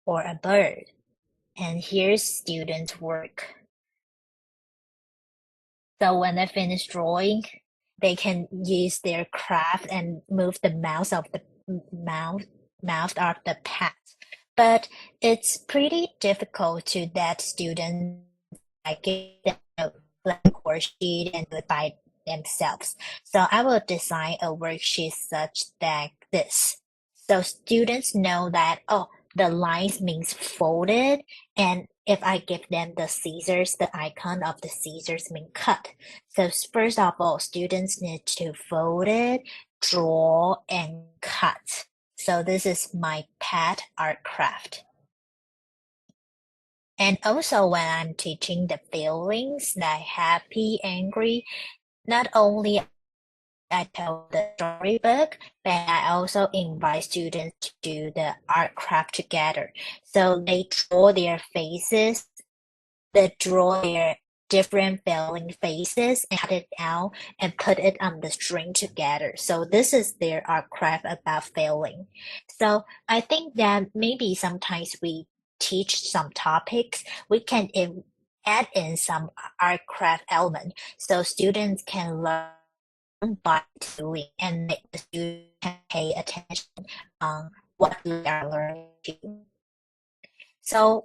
or a bird. And here's student work. So when they finish drawing, they can use their craft and move the mouth mouth of the pet. But it's pretty difficult to that student like give them a blank worksheet and do it by themselves. So I will design a worksheet such that this. So students know that, oh, the lines means folded, and if I give them the scissors, the icon of the scissors mean cut. So first of all, students need to fold it, draw, and cut. So this is my pet art craft. And also when I'm teaching the feelings like happy, angry, not only I tell the storybook, but I also invite students to do the art craft together. So they draw their faces, they draw their different feeling faces and cut it out and put it on the string together. So this is their art craft about feeling. So I think that maybe sometimes we teach some topics, we can add in some art craft element so students can learn by doing and the student can pay attention on what they are learning to. So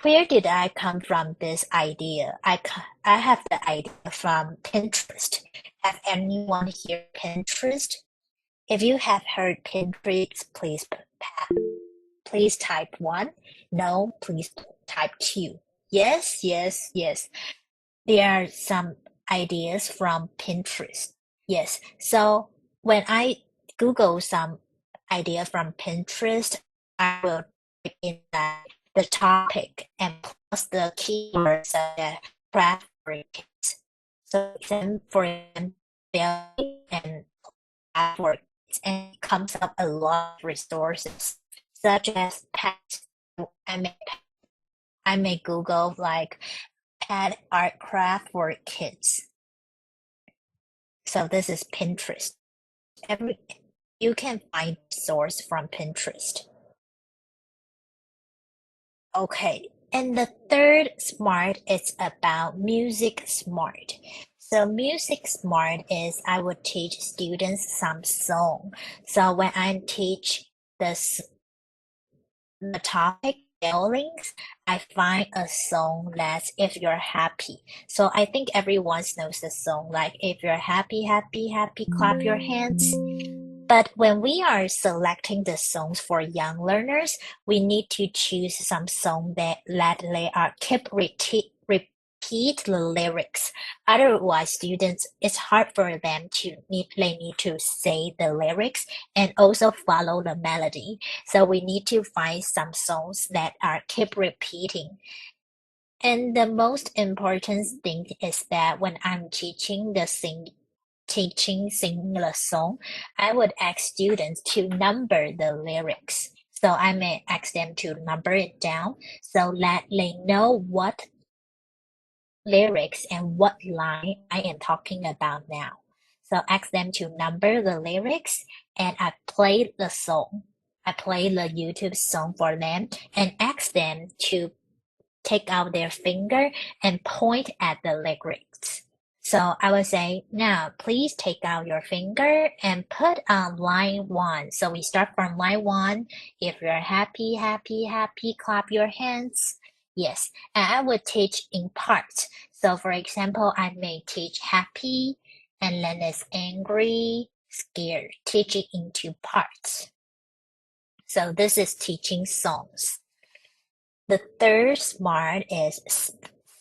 where did I come from this idea? I have the idea from Pinterest. Have anyone here Pinterest? If you have heard Pinterest, please type one. No, please type two. Yes, yes, yes. There are some ideas from Pinterest. Yes. So when I Google some idea from Pinterest, I will type in the topic and plus the keywords that craft for kids. So for example, and craft for kids, and it comes up a lot of resources such as pets. I may I may Google like pet art craft for kids. So this is Pinterest. Every you can find source from Pinterest. Okay, and the third smart is about music smart. So music smart is I would teach students some song. So when I teach this the topic feelings, I find a song that's if you're happy. So I think everyone knows the song like if you're happy, happy, happy, clap your hands. But when we are selecting the songs for young learners, we need to choose some song that they are keep repeat the lyrics. Otherwise, students it's hard for them to they need to say the lyrics and also follow the melody. So we need to find some songs that are keep repeating. And the most important thing is that when I'm singing the song, I would ask students to number the lyrics. So I may ask them to number it down so that they know what lyrics and what line I am talking about now. So ask them to number the lyrics and I play the song. I play the YouTube song for them and ask them to take out their finger and point at the lyrics. So I will say, now please take out your finger and put on line one. So we start from line one. If you're happy, happy, happy, clap your hands. Yes, and I would teach in parts. So for example, I may teach happy and then it's angry, scared, teach it into parts. So this is teaching songs. The third smart is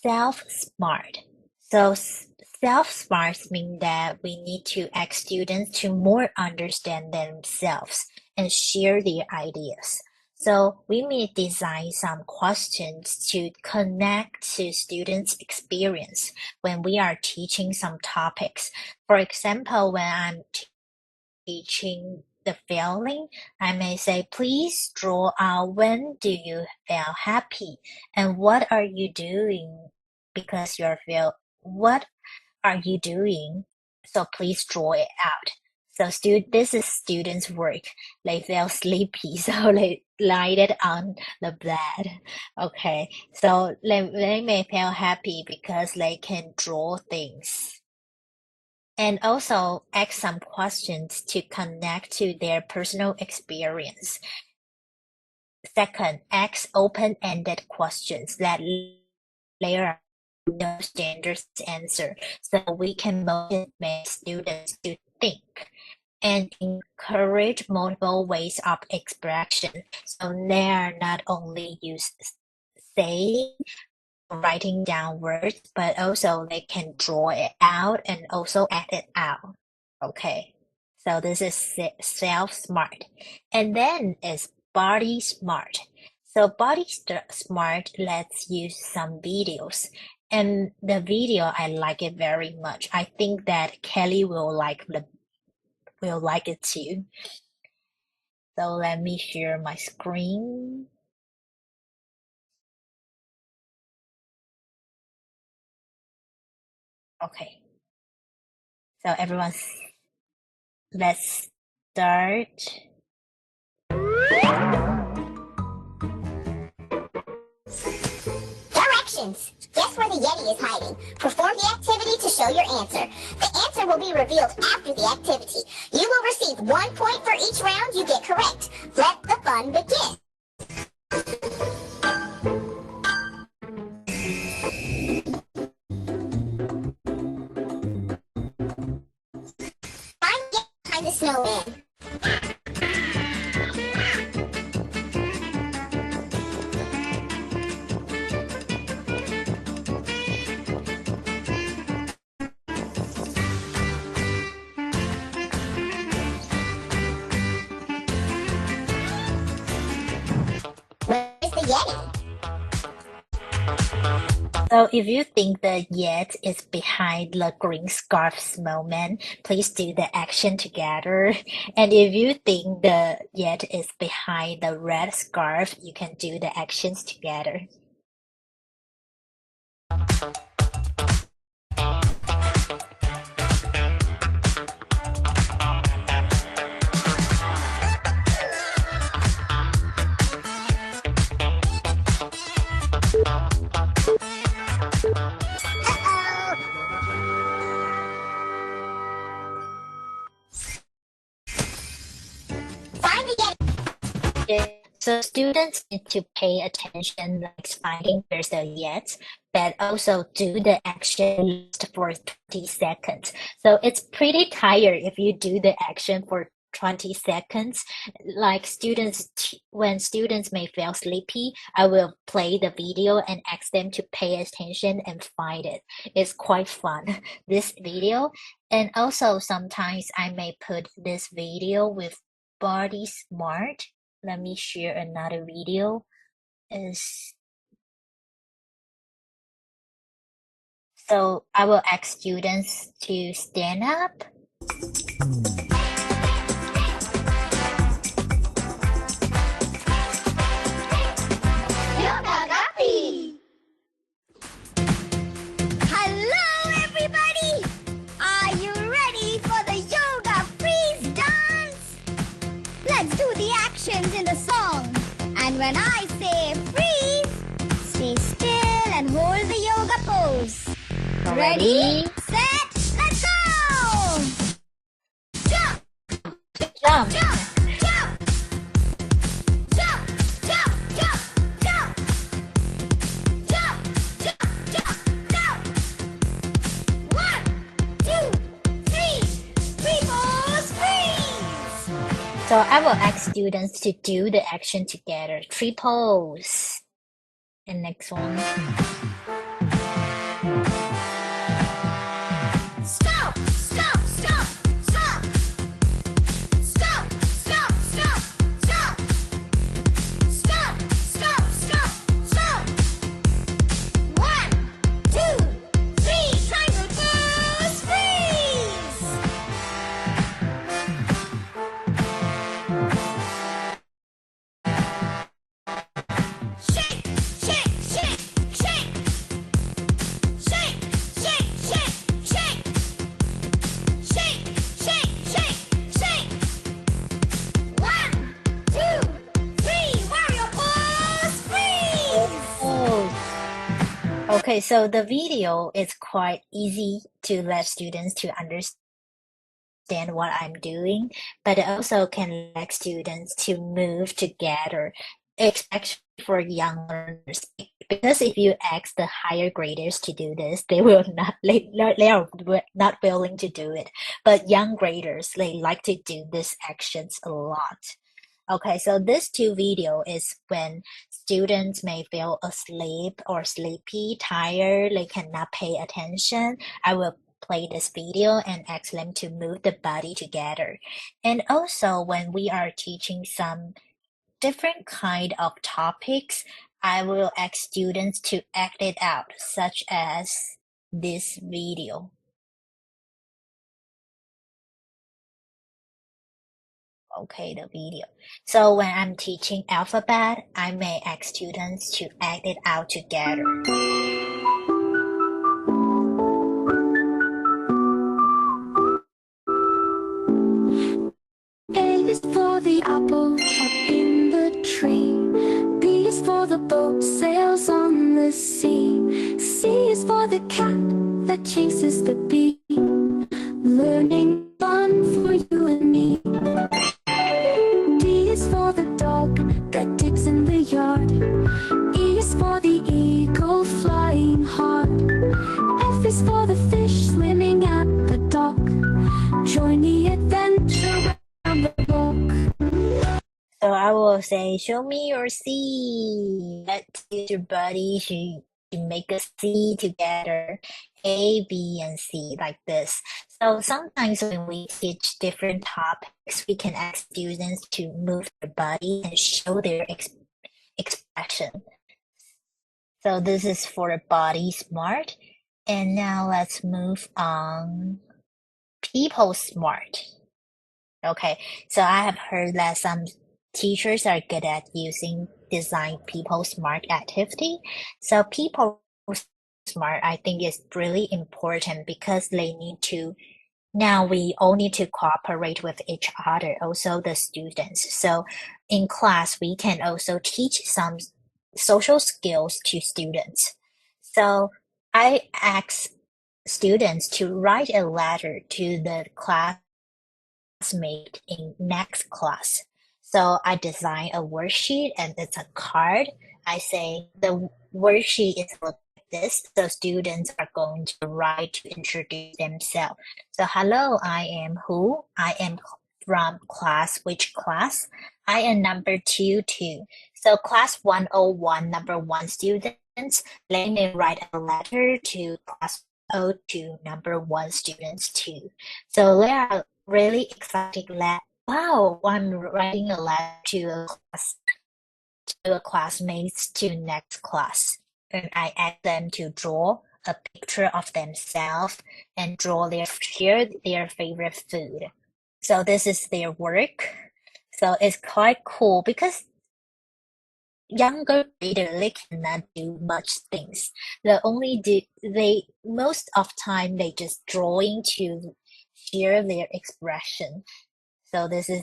self-smart. So self-smart means that we need to ask students to more understand themselves and share their ideas. So we may design some questions to connect to students' experience when we are teaching some topics. For example, when I'm teaching the feeling, I may say, please draw out when do you feel happy and what are you doing what are you doing? So please draw it out. So this is students' work. They feel sleepy, so they lied it on the bed. Okay, so they may feel happy because they can draw things. And also ask some questions to connect to their personal experience. Second, ask open-ended questions that there are no standard answer, so we can motivate students to think and encourage multiple ways of expression. So they are not only use saying, writing down words, but also they can draw it out and also act it out. Okay, so this is self smart, and then is body smart. So body smart, let's use some videos. And the video, I like it very much. I think that Kelly will like it too. So let me share my screen. Okay. So everyone, let's start. Directions. Guess where the Yeti is hiding. Perform the activity to show your answer. The answer will be revealed after the activity. You will receive 1 point for each round you get correct. Let the fun begin. Find the Yeti behind the snowman. Where's the Yeti? So if you think the yet is behind the green scarf snowman, please do the action together. And if you think the yet is behind the red scarf, you can do the actions together. Find the Yeti. So students need to pay attention, like finding there's a yet, but also do the action for 20 seconds. So it's pretty tired if you do the action for 20 seconds. Like when students may feel sleepy, I will play the video and ask them to pay attention and find it. It's quite fun, this video. And also sometimes I may put this video with Body Smart. Let me share another video. So I will ask students to stand up. Yoga Guppy. Hello, everybody. Are you ready for the yoga freeze dance? Let's do the actions in the song. And when I say freeze, stay still and hold the yoga pose. Ready? Set, let's go! Jump, Jump. jump, jump. Jump, jump, jump, jump. Jump, jump, jump, jump. 1, 2, 3, 3, 4, freeze! So I will ask students to do the action together. Three pose. And next one. Stop, stop, stop, stop. Stop, stop, stop, stop. Stop, stop, stop, stop. 1, 2, 3, triangle pose, freeze! Shake, shake, shake, shake. Okay, so the video is quite easy to let students to understand what I'm doing, but it also can let students to move together, especially for young learners. Because if you ask the higher graders to do this, they will not, they are not willing to do it. But young graders, they like to do these actions a lot. Okay, so this two video is when students may feel asleep or sleepy, tired, they cannot pay attention. I will play this video and ask them to move the body together. And also when we are teaching some different kind of topics, I will ask students to act it out, such as this video. Okay, the video. So when I'm teaching alphabet, I may ask students to act it out together. A is for the apple up in the tree. B is for the boat sails on the sea. C is for the cat that chases the bee. Learning fun for you and me. D is for the dog that digs in the yard. E is for the eagle flying hard. F is for the fish swimming at the dock. Join the adventure around the block. So I will say, show me your C. Let's use your body to make a C together. A, B, and C, like this. So sometimes when we teach different topics, we can ask students to move their body and show their expression. So this is for body smart. And now let's move on. People smart. Okay, so I have heard that some teachers are good at using design people smart activity. So people smart, I think is really important because they need to, now we all need to cooperate with each other, also the students. So in class, we can also teach some social skills to students. So I ask students to write a letter to the classmate in next class. So I design a worksheet and it's a card. I say the worksheet is like this. So students are going to write to introduce themselves. So hello, I am who? I am from class, which class? I am number 22. So class 101, number 1 students, they may write a letter to class 02, number 1 students too. So they are really excited that, wow, I'm writing a letter to a classmates to next class. And I ask them to draw a picture of themselves and share their favorite food. So this is their work. So it's quite cool because younger graders they cannot do much things. They most of time they just drawing to share their expression. So this is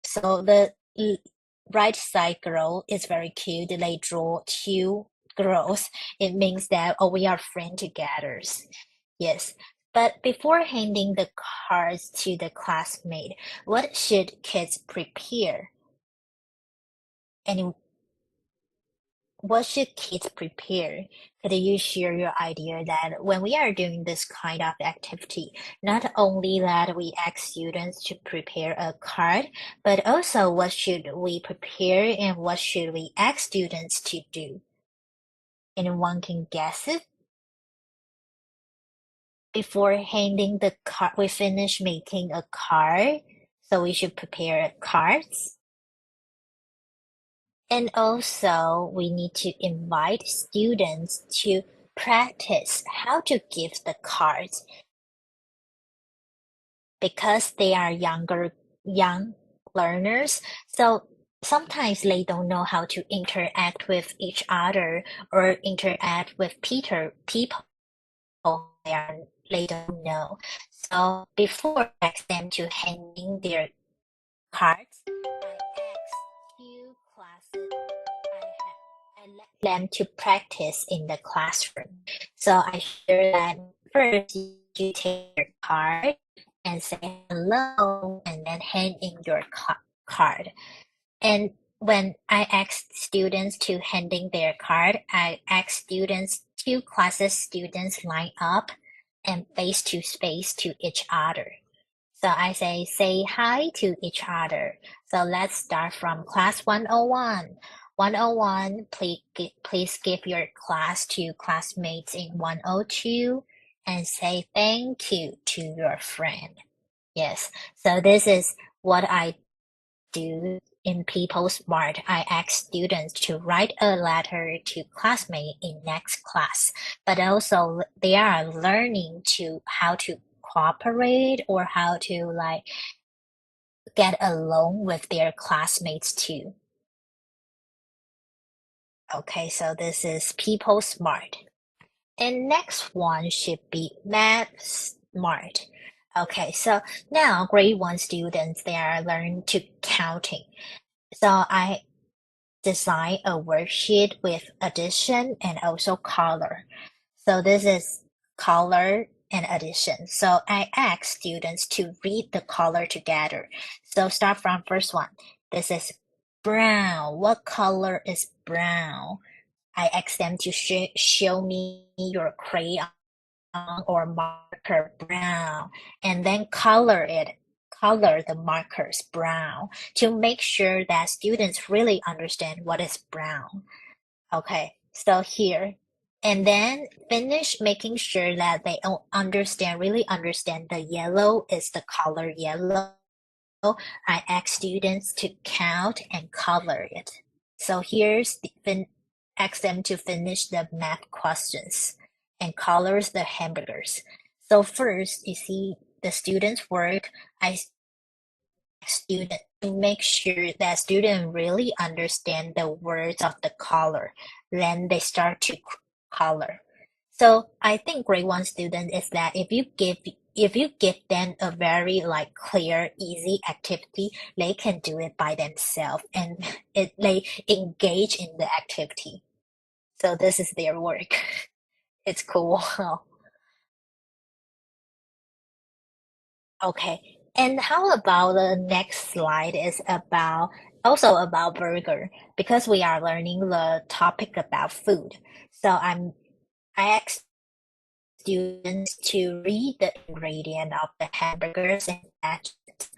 so the right side girl is very cute. They draw two girls. It means that we are friends together. Yes. But before handing the cards to the classmate, what should kids prepare? And what should kids prepare? Could you share your idea that when we are doing this kind of activity, not only that we ask students to prepare a card, but also what should we prepare and what should we ask students to do? Anyone can guess it? Before handing the card, we finish making a card, so we should prepare cards. And also, we need to invite students to practice how to give the cards because they are young learners. So sometimes they don't know how to interact with each other or interact with people they don't know. So before I ask them to handing their cards, I ask few classes I let them to practice in the classroom. So I share that first you take your card and say hello and then hand in your card. And when I ask students to hand in their card, I ask students, two classes students line up and face to face to each other. So I say hi to each other. So let's start from class 101. 101, please give your class to classmates in 102 and say thank you to your friend. Yes, so this is what I do in People Smart. I ask students to write a letter to classmate in next class, but also they are learning to how to cooperate or how to like get along with their classmates too. Okay, so this is People Smart. And next one should be Math Smart. Okay, so now grade 1 students, they are learning to counting. So I design a worksheet with addition and also color. So this is color and addition. So I ask students to read the color together. So start from first one. This is brown. What color is brown? I ask them to show me your crayon or marker brown and then color the markers brown to make sure that students really understand what is brown. Okay, so here. And then finish making sure that they really understand the yellow is the color yellow. I ask students to count and color it. So here's ask them to finish the math questions and colors the hamburgers. So first, you see the students' work, I student to make sure that student really understand the words of the color. Then they start to color. So I think grade 1 student is that if you give them a very like clear, easy activity, they can do it by themselves and they engage in the activity. So this is their work. It's cool. Okay. And how about the next slide is also about burger because we are learning the topic about food. So I asked students to read the ingredient of the hamburgers and match it.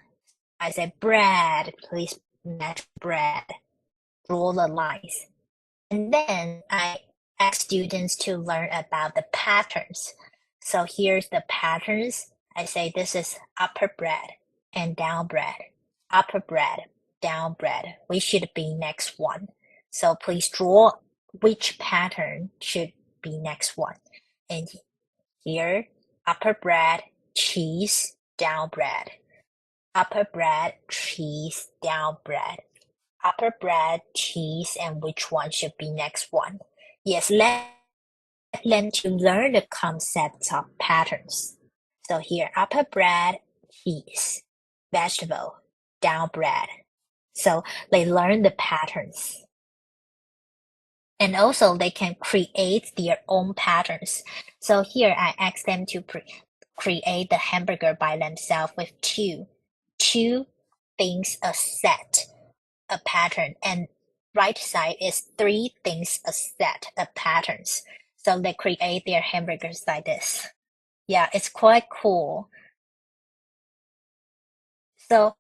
I said bread, please match bread. Draw the lines. And then I asked students to learn about the patterns. So here's the patterns. I say this is upper bread and down bread. Upper bread, down bread. We should be next one. So please draw which pattern should be next one. And here, upper bread, cheese, down bread. Upper bread, cheese, down bread. Upper bread, cheese, and which one should be next one? Yes, let them to learn the concept of patterns. So here, upper bread, cheese, vegetable, down bread. So they learn the patterns. And also they can create their own patterns. So here I ask them to create the hamburger by themselves with two things a set, a pattern, and right side is three things a set of patterns. So they create their hamburgers like this. Yeah, it's quite cool. So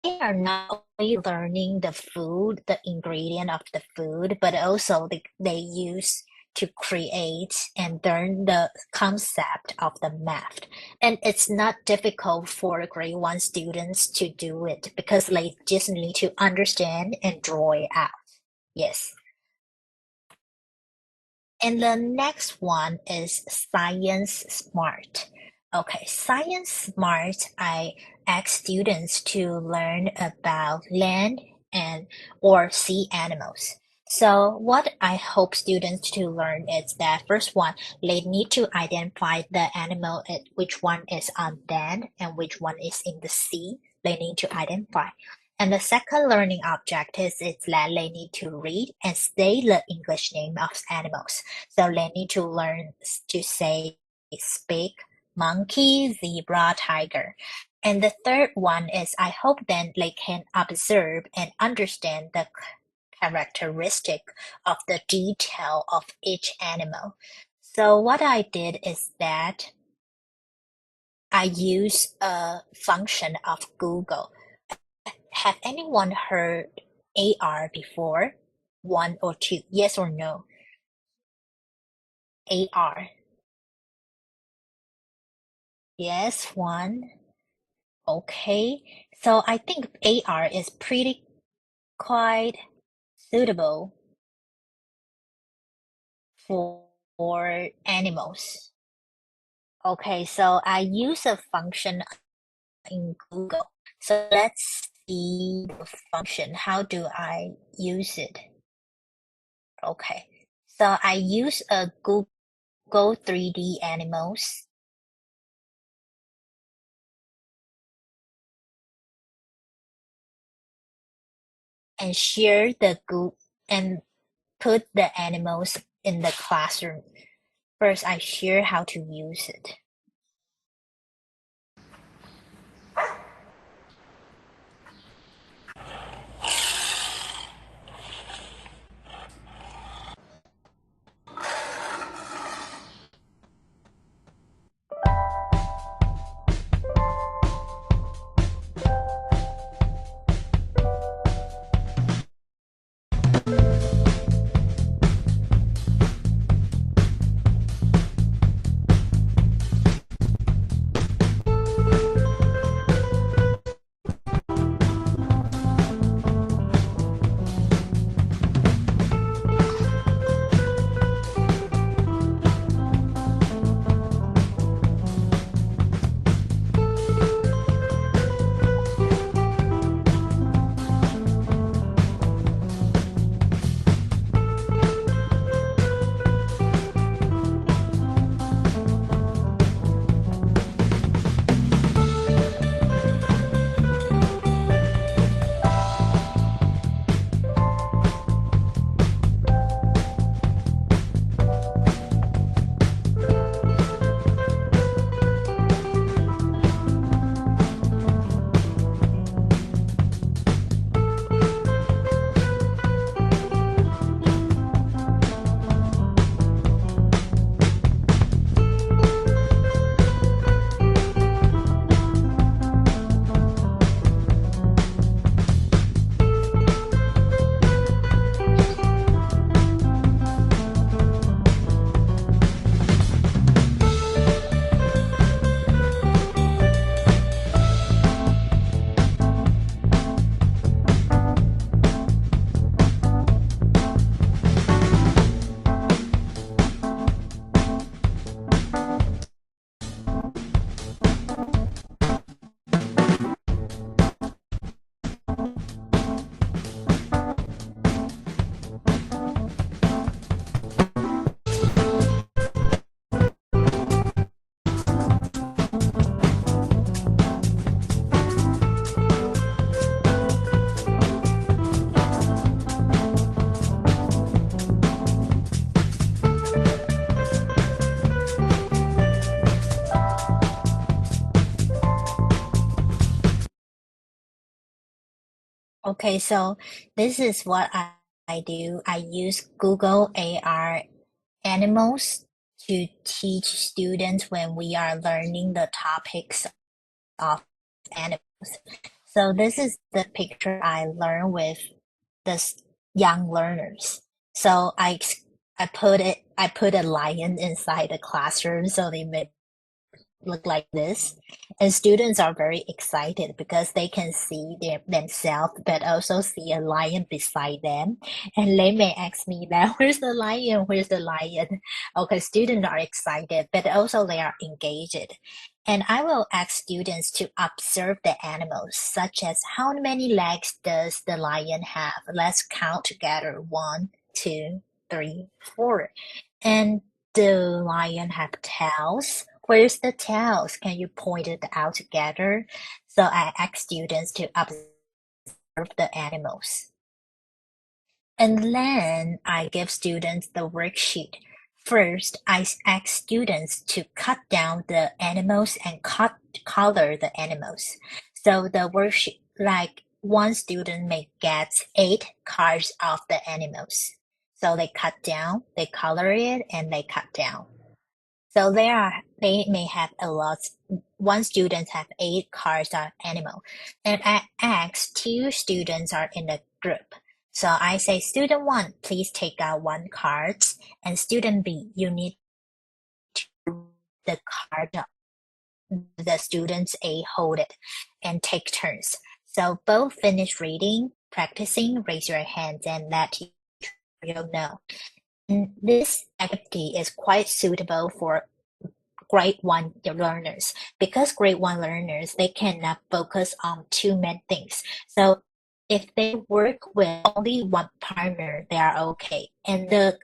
they are not only learning the food, the ingredient of the food, but also they use to create and learn the concept of the math. And it's not difficult for grade 1 students to do it because they just need to understand and draw it out. Yes. And the next one is Science Smart. Okay, Science Smart, I ask students to learn about land and or sea animals. So what I hope students to learn is that first one, they need to identify the animal, which one is on land and which one is in the sea. They need to identify. And the second learning objective is that they need to read and say the English name of animals. So they need to learn to say speak monkey, zebra, tiger. And the third one is I hope then they can observe and understand the characteristic of the detail of each animal. So what I did is that I use a function of Google. Have anyone heard AR before? One or two? Yes or no? AR. Yes, one. Okay. So I think AR is pretty quite suitable for animals. Okay, so I use a function in Google. So let's see the function. How do I use it? Okay. So I use a Google 3D animals and share the Google and put the animals in the classroom. First, I share how to use it. Okay, so this is what I do. I use Google AR animals to teach students when we are learning the topics of animals. So this is the picture I learned with the young learners. So I put a lion inside the classroom so they may look like this. And students are very excited because they can see themselves, but also see a lion beside them. And they may ask me that, where's the lion? Where's the lion? Okay, students are excited, but also they are engaged. And I will ask students to observe the animals, such as how many legs does the lion have? Let's count together. One, two, three, four. And the lion have tails. Where's the tails? Can you point it out together? So I ask students to observe the animals. And then I give students the worksheet. First, I ask students to cut down the animals and color the animals. So the worksheet, like one student may get 8 cards of the animals. So they cut down, they color it, and they cut down. So they may have a lot. One student have 8 cards of animal, and I ask 2 students are in the group. So I say, student 1, please take out 1 card, and student B, you need to the card the students A hold it, and take turns. So both finish reading, practicing, raise your hands, and let you know. And this activity is quite suitable for grade 1 learners because grade 1 learners they cannot focus on too many things. So if they work with only one partner, they are okay. And the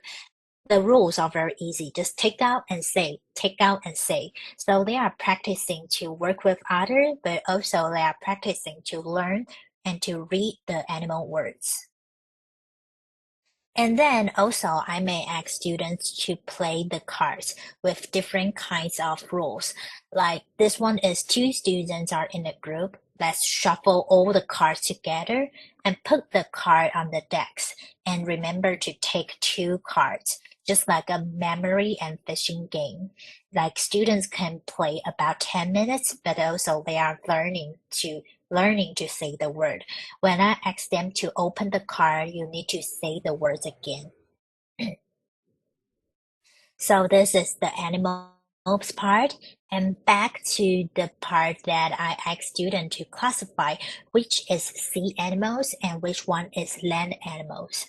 rules are very easy. Just take out and say, take out and say. So they are practicing to work with others, but also they are practicing to learn and to read the animal words. And then also I may ask students to play the cards with different kinds of rules. Like this one is 2 students are in a group. Let's shuffle all the cards together and put the card on the decks. And remember to take 2 cards, just like a memory and fishing game. Like students can play about 10 minutes, but also they are learning to say the word. When I ask them to open the card, you need to say the words again. So this is the animals part. And back to the part that I ask students to classify which is sea animals and which one is land animals.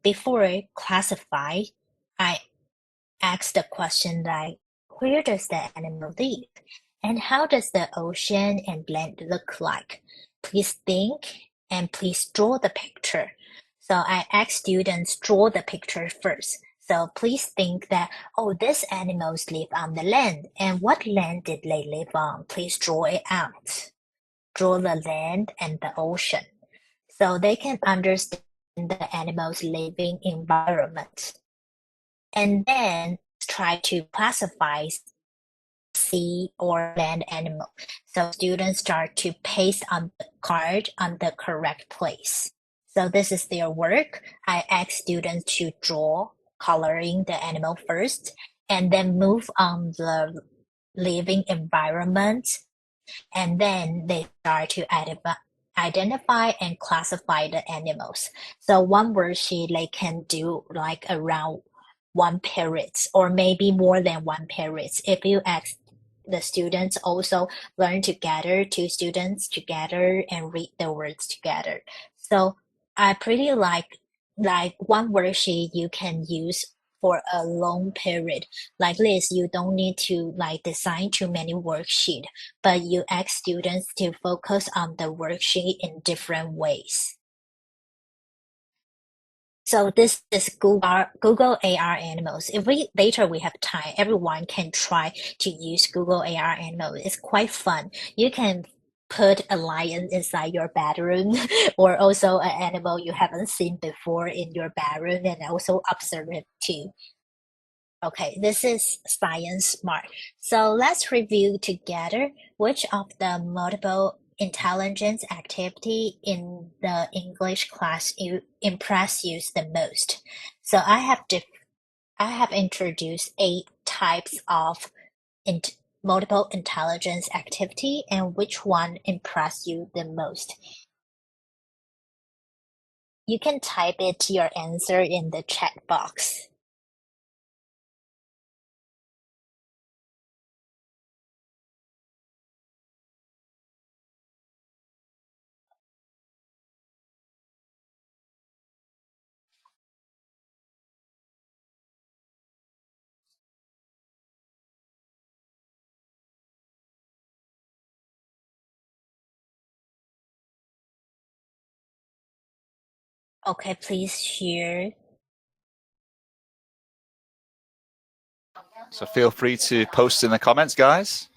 Before I classify, I ask the question like, where does the animal live? And how does the ocean and land look like? Please think and please draw the picture. So I ask students draw the picture first. So please think that, oh, these animals live on the land. And what land did they live on? Please draw it out. Draw the land and the ocean. So they can understand the animal's living environment. And then try to classify sea or land animal. So students start to paste on the card on the correct place. So this is their work. I ask students to draw coloring the animal first and then move on the living environment. And then they start to identify and classify the animals. So one worksheet they can do like around 1 period or maybe more than 1 period. If you ask the students also learn together, 2 students together and read the words together. So I pretty like one worksheet you can use for a long period. Like this, you don't need to like design too many worksheets, but you ask students to focus on the worksheet in different ways. So this is Google AR Animals. If later we have time, everyone can try to use Google AR Animals. It's quite fun. You can put a lion inside your bedroom or also an animal you haven't seen before in your bedroom and also observe it too. Okay, this is Science Smart. So let's review together which of the multiple intelligence activity in the English class you impress you the most. So I have introduced 8 types of multiple intelligence activity and which one impressed you the most. You can type it your answer in the chat box. Okay, please share. So feel free to post in the comments, guys.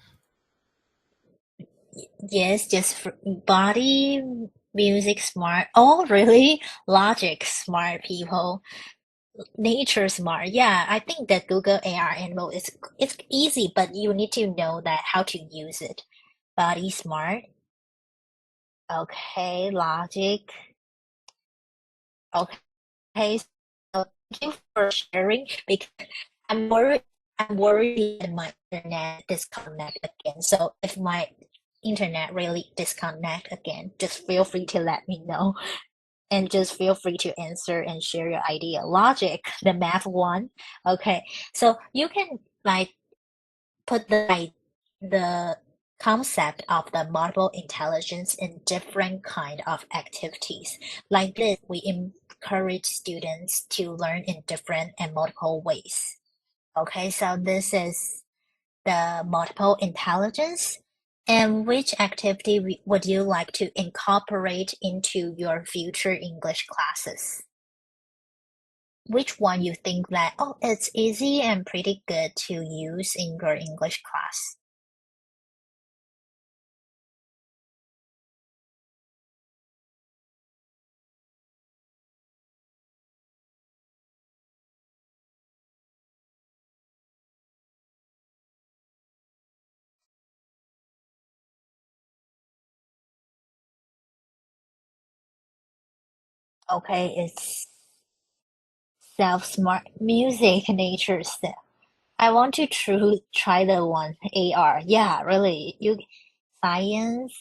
Yes, just body, Music smart. Oh, really? Logic smart people. Nature smart. Yeah, I think that Google AR Animal is it's easy, but you need to know that how to use it. Body smart. Okay, logic. Okay, so thank you for sharing because I'm worried I'm worried that my internet disconnect again. So if my internet really disconnect again, just feel free to let me know and just feel free to answer and share your idea. Logic, the math one. Okay, so you can like put the concept of the multiple intelligence in different kind of activities. Like this, we encourage students to learn in different and multiple ways. Okay, so this is the multiple intelligence. And which activity would you like to incorporate into your future English classes? Which one you think that, oh, it's easy and pretty good to use in your English class? Okay, it's self-smart music nature stuff. I want to try the one AR. Yeah, really. You science,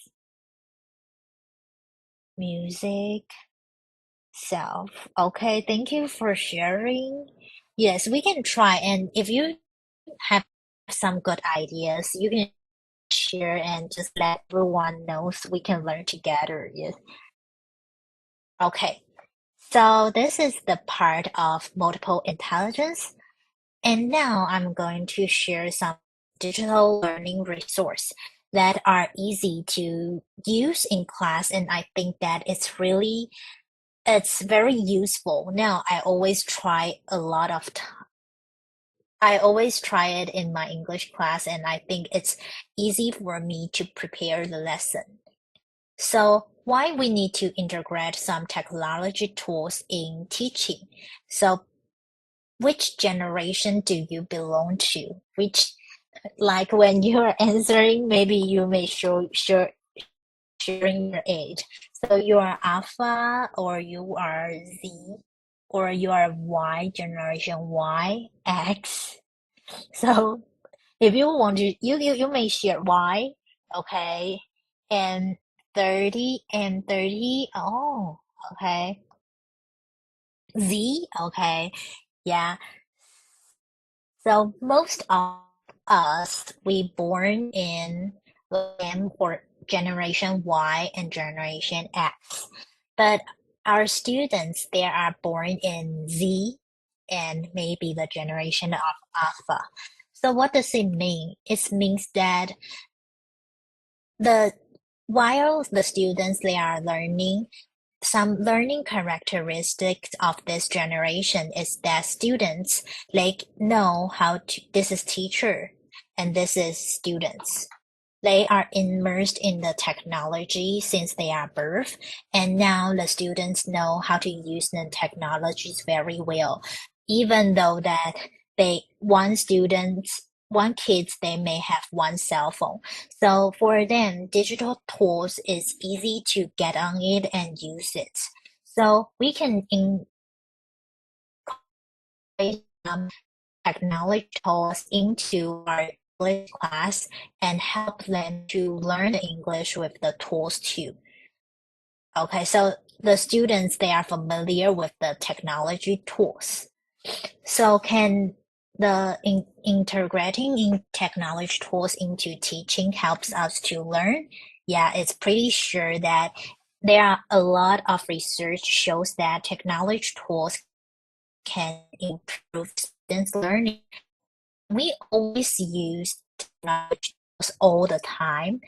music, self. Okay, thank you for sharing. Yes, we can try. And if you have some good ideas, you can share and just let everyone know so we can learn together. Yes. Okay. So this is the part of multiple intelligence. And now I'm going to share some digital learning resource that are easy to use in class, and I think that it's very useful. Now I always try it in my English class, and I think it's easy for me to prepare the lesson. So why we need to integrate some technology tools in teaching? So which generation do you belong to? Which, like when you are answering, maybe you may sharing your age. So you are Alpha, or you are Z, or you are Y, generation Y, X. So if you want to, you may share Y, okay, and 30. Oh, okay. Z, okay. Yeah. So most of us, we born in M or generation Y and generation X. But our students, they are born in Z and maybe the generation of Alpha. So what does it mean? It means that the while the students they are learning, some learning characteristics of this generation is that students like know how to this is teacher and this is students. They are immersed in the technology since they are birth, and now the students know how to use the technologies very well, even though that one kids they may have one cell phone. So for them, digital tools is easy to get on it and use it. So we can integrate technology tools into our English class and help them to learn English with the tools too. Okay, so the students they are familiar with the technology tools. So can integrating in technology tools into teaching helps us to learn? Yeah, it's pretty sure that there are a lot of research shows that technology tools can improve students' learning. We always use technology all the time.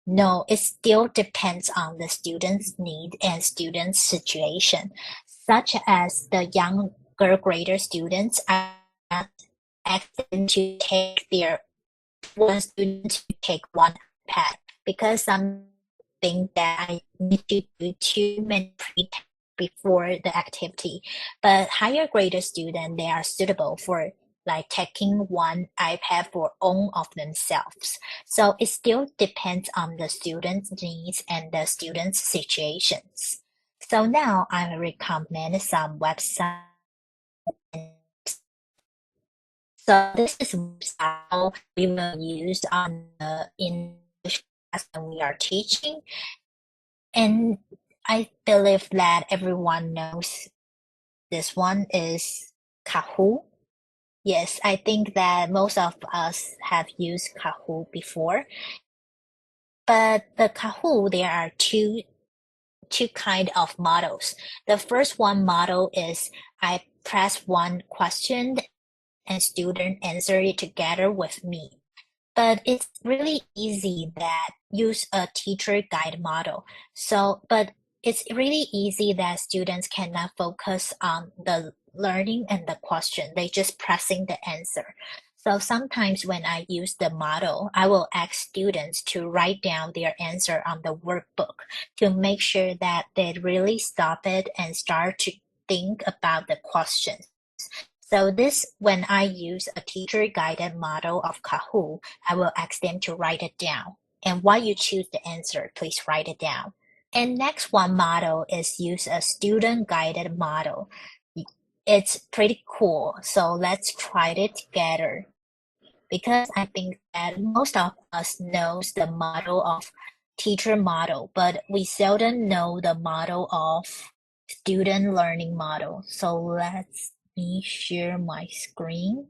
No, it still depends on the student's need and student's situation, such as the younger grader students are asked them to take their one student to take one pad because some think that I need to do too many pre-tasks before the activity. But higher graded students, they are suitable for like taking one iPad for own of themselves. So it still depends on the student's needs and the student's situations. So now I will recommend some websites. So this is how we will use on the English class when we are teaching. And I believe that everyone knows this one is Kahoot. Yes, I think that most of us have used Kahoot before. But the Kahoot, there are two kind of models. The first one model is I press one question and student answer it together with me. But it's really easy that use a teacher guide model. But it's really easy that students cannot focus on the learning and the question. They just pressing the answer. So sometimes when I use the model, I will ask students to write down their answer on the workbook to make sure that they really stop it and start to think about the questions. So this, when I use a teacher-guided model of Kahoot, I will ask them to write it down. And while you choose the answer, please write it down. And next one model is use a student-guided model. It's pretty cool. So let's try it together. Because I think that most of us knows the model of teacher model, but we seldom know the model of student learning model. So let's me share my screen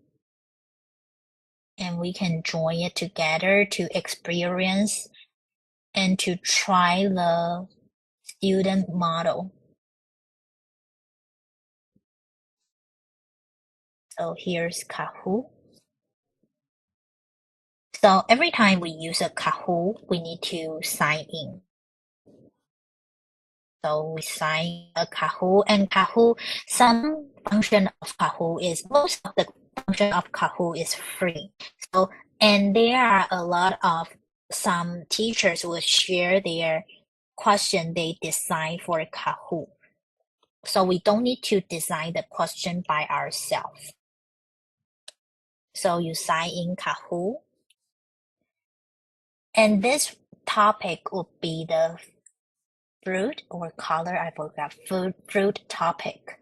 and we can join it together to experience and to try the student model. So here's Kahoot. So every time we use a Kahoot, we need to sign in. So we sign a Kahoot, and Kahoot, some function of Kahoot is most of the function of Kahoot is free. So and there are a lot of some teachers will share their question they design for Kahoot. So we don't need to design the question by ourselves. So you sign in Kahoot. And this topic would be the fruit or color, I forgot, fruit topic.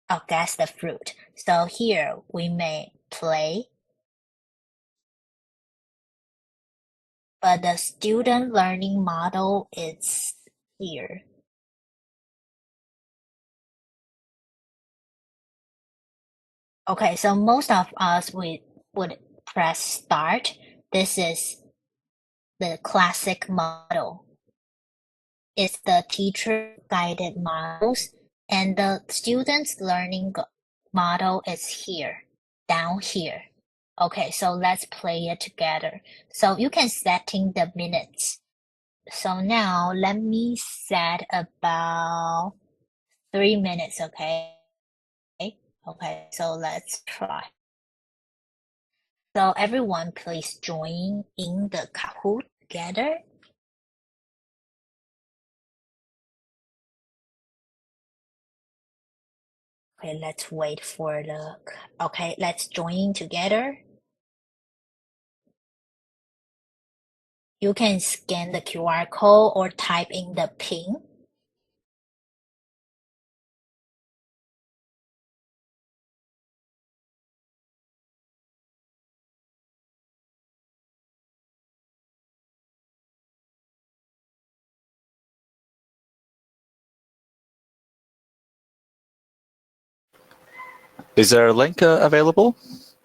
I'll guess the fruit. So here we may play, but the student learning model is here. Okay, so most of us would press start. This is the classic model. It's the teacher guided models, and the students learning model is here, down here. Okay, so let's play it together. So you can setting the minutes. So now let me set about 3 minutes, okay? Okay, so let's try. So everyone please join in the Kahoot together. Okay, let's wait for the, okay, let's join together. You can scan the QR code or type in the pin. Is there a link available,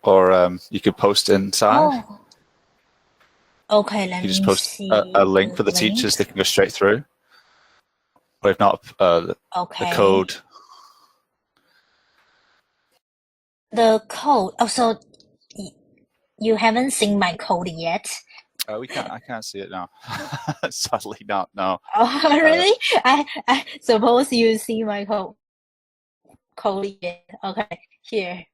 or you could post inside? Oh, okay, let You just me post see a link the for the link. teachers; they can go straight through. Or if not, the Okay. code. The code. Oh, so you haven't seen my code yet? We can't. I can't see it now. Sadly, not. No. Oh, really? I suppose you see my code yet. Okay, here.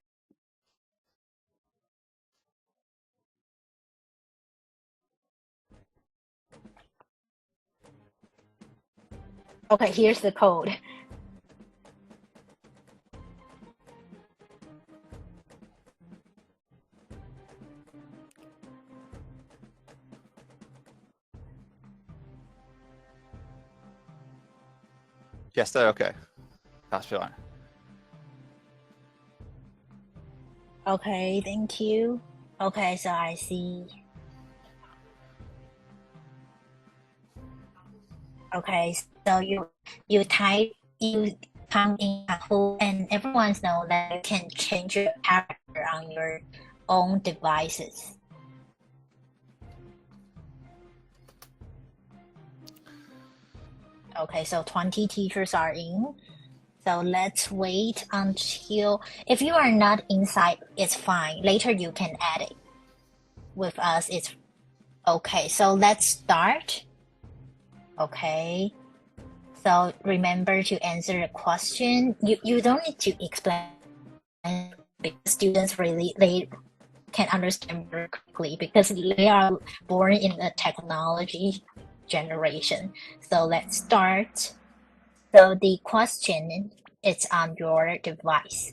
Okay, here's the code. Yes, they're okay. That's fine. Okay, thank you. Okay, so I see. Okay, so you type, you come in Kahoot, and everyone knows that you can change your character on your own devices. Okay, so 20 teachers are in. So let's wait until, if you are not inside, it's fine. Later you can add it. With us, it's okay. So let's start. Okay. So remember to answer the question. You don't need to explain because students really they can understand very quickly because they are born in a technology generation. So let's start. So the question is on your device.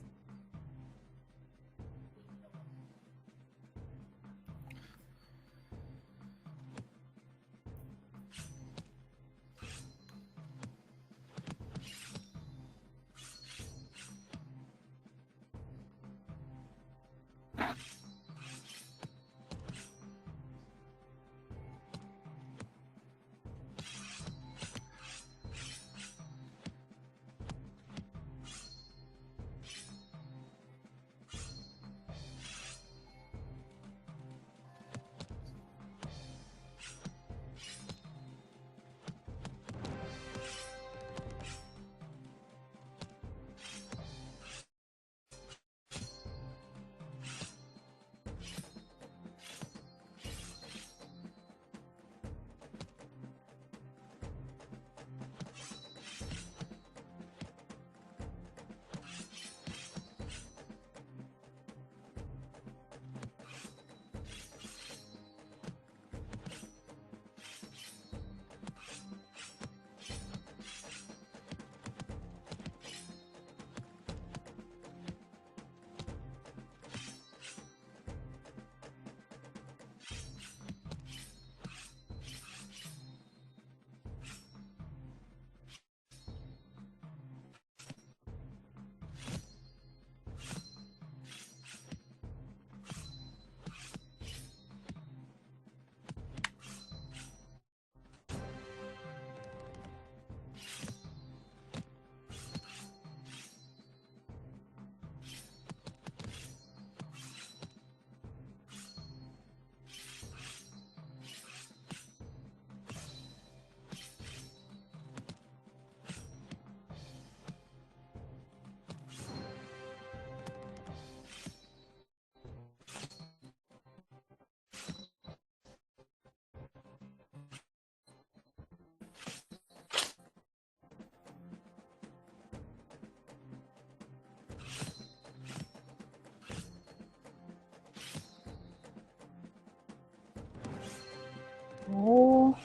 Oh.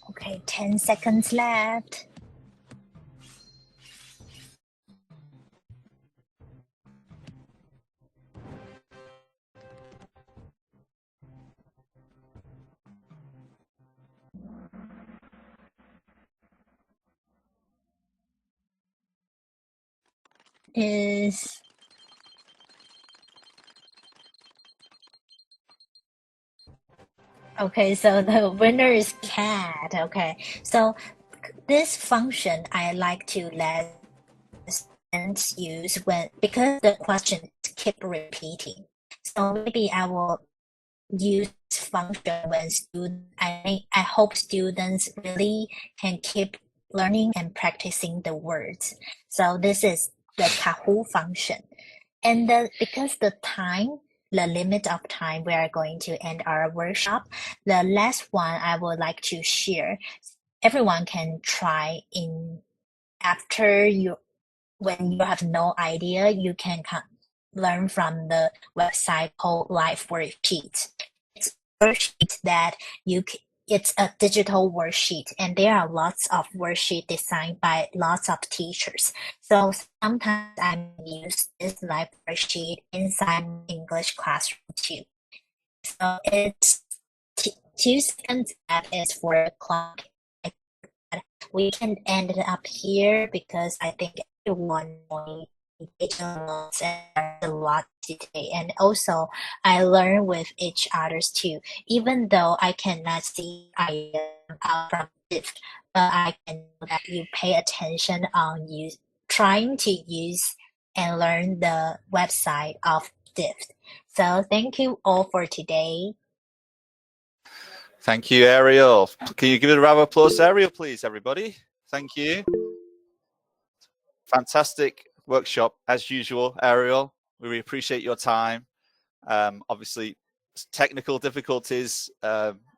Okay, 10 seconds left. Is okay, so the winner is cat. Okay, so this function I like to let students use when because the questions keep repeating. So maybe I will use function when I hope students really can keep learning and practicing the words. So this is the Kahoot function. And because the time the limit of time we are going to end our workshop. The last one I would like to share. Everyone can try in after you when you have no idea, you can learn from the website called Life Worksheet. It's a worksheet that it's a digital worksheet, and there are lots of worksheets designed by lots of teachers. So sometimes I use this Life Worksheet inside English classroom too. So it's 2 second step is for the clock. We can end it up here because I think everyone will engage a lot today. And also, I learn with each others too. Even though I cannot see I am out from this, but I can know that you pay attention on you trying to use and learn the website of DIFT. So thank you all for today. Thank you, Ariel. Can you give it a round of applause to Ariel, please, everybody? Thank you. Fantastic workshop, as usual, Ariel. We really appreciate your time. Obviously, technical difficulties,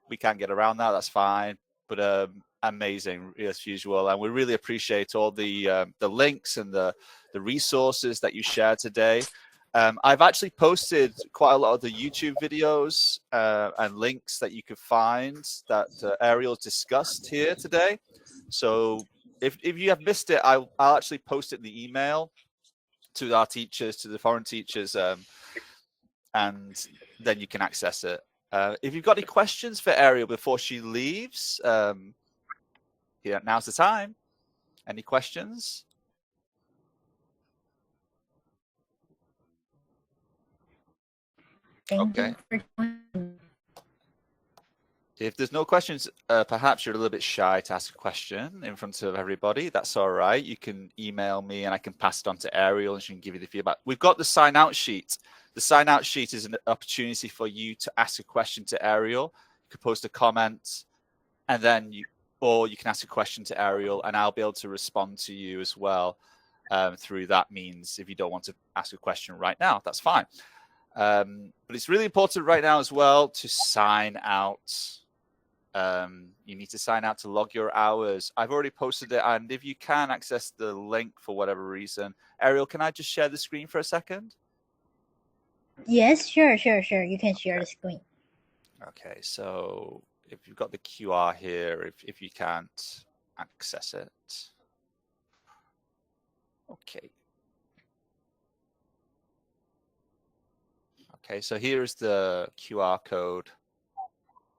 we can't get around that. That's fine. But amazing, as usual. And we really appreciate all the links and the resources that you shared today. I've actually posted quite a lot of the YouTube videos and links that you could find that Ariel discussed here today. So if you have missed it, I'll actually post it in the email to our teachers, to the foreign teachers, and then you can access it. If you've got any questions for Ariel before she leaves, yeah, now's the time. Any questions? Thank Okay. you for joining. If there's no questions, perhaps you're a little bit shy to ask a question in front of everybody. That's all right. You can email me and I can pass it on to Ariel and she can give you the feedback. We've got the sign out sheet. The sign out sheet is an opportunity for you to ask a question to Ariel. You could post a comment and then you can ask a question to Ariel and I'll be able to respond to you as well through that means. If you don't want to ask a question right now, that's fine. But it's really important right now as well to sign out. You need to sign out to log your hours. I've already posted it, and if you can access the link for whatever reason, Ariel, can I just share the screen for a second? Yes, sure. You can share the screen. Okay, so if you've got the QR here, if you can't access it. Okay. Okay, so here's the QR code.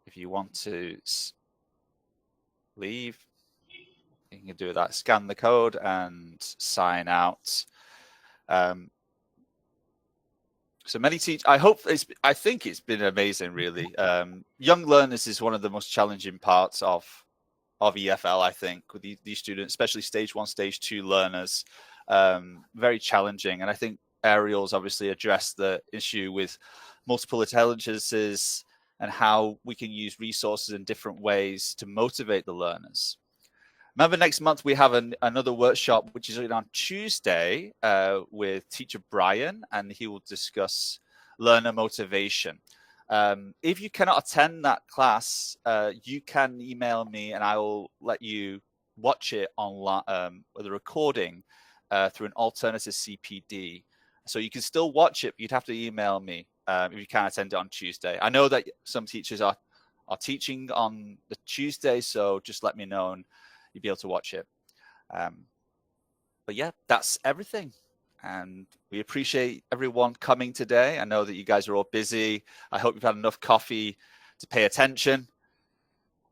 If you want to leave, you can do that. Scan the code and sign out. So many teachers. I think it's been amazing, really. Young learners is one of the most challenging parts of EFL. I think with these students, especially stage 1, stage 2 learners, very challenging. And I think Ariel's obviously addressed the issue with multiple intelligences and how we can use resources in different ways to motivate the learners. Remember, next month we have another workshop, which is on Tuesday with teacher Brian, and he will discuss learner motivation. If you cannot attend that class, you can email me and I will let you watch it online with a recording through an alternative CPD. So you can still watch it, but you'd have to email me if you can't attend it on Tuesday. I know that some teachers are teaching on the Tuesday, so just let me know and you'll be able to watch it. But yeah, that's everything. And we appreciate everyone coming today. I know that you guys are all busy. I hope you've had enough coffee to pay attention.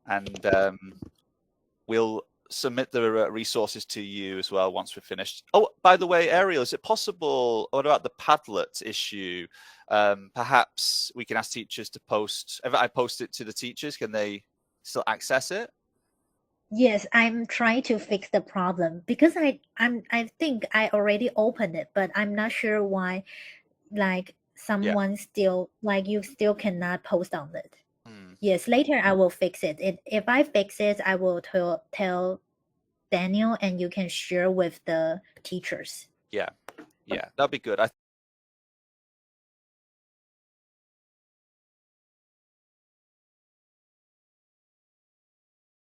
And we'll submit the resources to you as well once we're finished. Oh, by the way, Ariel, is it possible, what about the Padlet issue? Perhaps we can ask teachers to post, if I post it to the teachers, can they still access it? Yes, I'm trying to fix the problem because I think I already opened it, but I'm not sure why like someone still like you still cannot post on it. Yes, later I will fix it. If I fix it, I will tell Daniel and you can share with the teachers. Yeah, that'd be good.